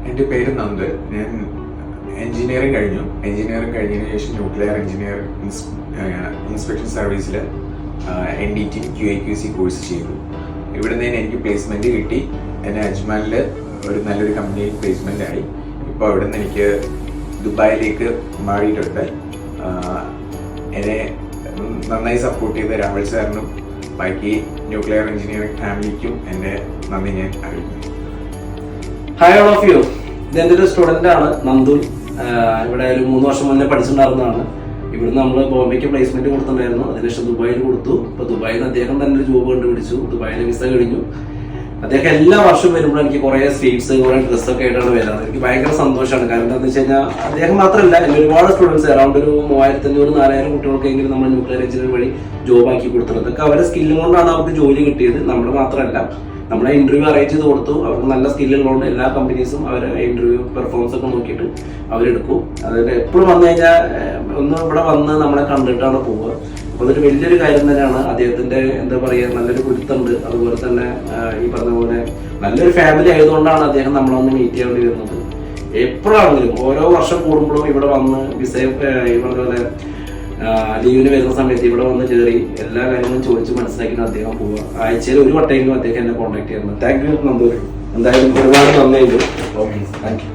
എൻ്റെ പേര് നന്ദ്. ഞാൻ എഞ്ചിനീയറിംഗ് കഴിഞ്ഞതിന് ശേഷം ന്യൂക്ലിയർ എഞ്ചിനീയറിംഗ് ഇൻസ്പെക്ഷൻ സർവീസിൽ NDT QA/QC കോഴ്സ് ചെയ്തു. ഇവിടെ നിന്ന് എനിക്ക് പ്ലേസ്മെൻറ്റ് കിട്ടി. എന്നെ അജ്മാനിൽ നല്ലൊരു കമ്പനിയിൽ പ്ലേസ്മെൻ്റ് ആയി. ഇപ്പോൾ അവിടെ നിന്ന് എനിക്ക് ദുബായിലേക്ക് മാറിയിട്ടുണ്ട്. എന്നെ നന്നായി സപ്പോർട്ട് ചെയ്ത രാഹുൽ സാറിനും ബാക്കി ന്യൂക്ലിയർ എഞ്ചിനീയറിംഗ് ഫാമിലിക്കും എൻ്റെ നന്ദി ഞാൻ അറിയിക്കുന്നു. Hi all of you. ഇതെൻ്റെ ഒരു സ്റ്റുഡൻ്റ് ആണ് നന്ദു. ഇവിടെ ഒരു 3 വർഷം മുന്നേ പഠിച്ചിട്ടുണ്ടായിരുന്നതാണ്. ഇവിടുന്ന് നമ്മൾ ബോംബെക്ക് പ്ലേസ്മെന്റ് കൊടുത്തിട്ടുണ്ടായിരുന്നു. അതിനുശേഷം ദുബായിൽ കൊടുത്തു. ഇപ്പോൾ ദുബായിൽ നിന്ന് അദ്ദേഹം തന്നെ ഒരു ജോബ് കണ്ടുപിടിച്ചു. ദുബായിലെ വിസ കഴിഞ്ഞു. അദ്ദേഹം എല്ലാ വർഷവും വരുമ്പോൾ എനിക്ക് കുറേ സ്വീറ്റ്സ് കുറേ ഡ്രസ്സൊക്കെ ആയിട്ടാണ് വരുന്നത്. എനിക്ക് ഭയങ്കര സന്തോഷമാണ്. കാരണം എന്താണെന്ന് വെച്ച് കഴിഞ്ഞാൽ അദ്ദേഹം മാത്രമല്ല, എൻ്റെ ഒരുപാട് സ്റ്റുഡൻസ് അറൗണ്ട് ഒരു 3500-4000 കുട്ടികൾക്കെങ്കിലും നമ്മൾ ന്യൂക്ലിയർ എഞ്ചിനീയറിംഗ് വഴി ജോബ് ആക്കി കൊടുത്തിട്ടുണ്ട്. അതൊക്കെ അവരുടെ സ്കില്ലും കൊണ്ടാണ് അവർക്ക് ജോലി കിട്ടിയത്. നമ്മൾ മാത്രമല്ല, നമ്മളെ ഇന്റർവ്യൂ അറേഞ്ച് ചെയ്ത് കൊടുത്തു. അവർക്ക് നല്ല സ്കില്ലുള്ളതുകൊണ്ട് എല്ലാ കമ്പനീസും അവരെ ഇന്റർവ്യൂ പെർഫോമൻസ് ഒക്കെ നോക്കിയിട്ട് അവരെടുക്കും. അതായത് എപ്പോഴും വന്നു കഴിഞ്ഞാൽ ഒന്ന് ഇവിടെ വന്ന് നമ്മളെ കണ്ടിട്ടാണ് പോവുക. അപ്പോൾ അതൊരു വലിയൊരു കാര്യം തന്നെയാണ്. അദ്ദേഹത്തിന്റെ എന്താ പറയുക, നല്ലൊരു ഗുരുത്തുണ്ട്. അതുപോലെ തന്നെ ഈ പറഞ്ഞ പോലെ നല്ലൊരു ഫാമിലി ആയതുകൊണ്ടാണ് അദ്ദേഹം നമ്മളൊന്ന് മീറ്റ് ചെയ്യേണ്ടി വരുന്നത്. എപ്പോഴാണെങ്കിലും ഓരോ വർഷം കൂടുമ്പോഴും ഇവിടെ വന്ന് വിസ ഈ പറഞ്ഞ പോലെ ലീവിന് വരുന്ന സമയത്ത് ഇവിടെ വന്ന് കയറി എല്ലാ കാര്യങ്ങളും ചോദിച്ച് മനസ്സിലാക്കിയിട്ട് അദ്ദേഹം പോവുക. ആഴ്ചയിൽ ഒരു വട്ടമെങ്കിലും അദ്ദേഹം എന്നെ കോൺടാക്ട് ചെയ്യുന്നത്. Thank you Nanduri. എന്തായാലും ഒരുപാട് നന്ദിയുണ്ട്. Okay, thank U.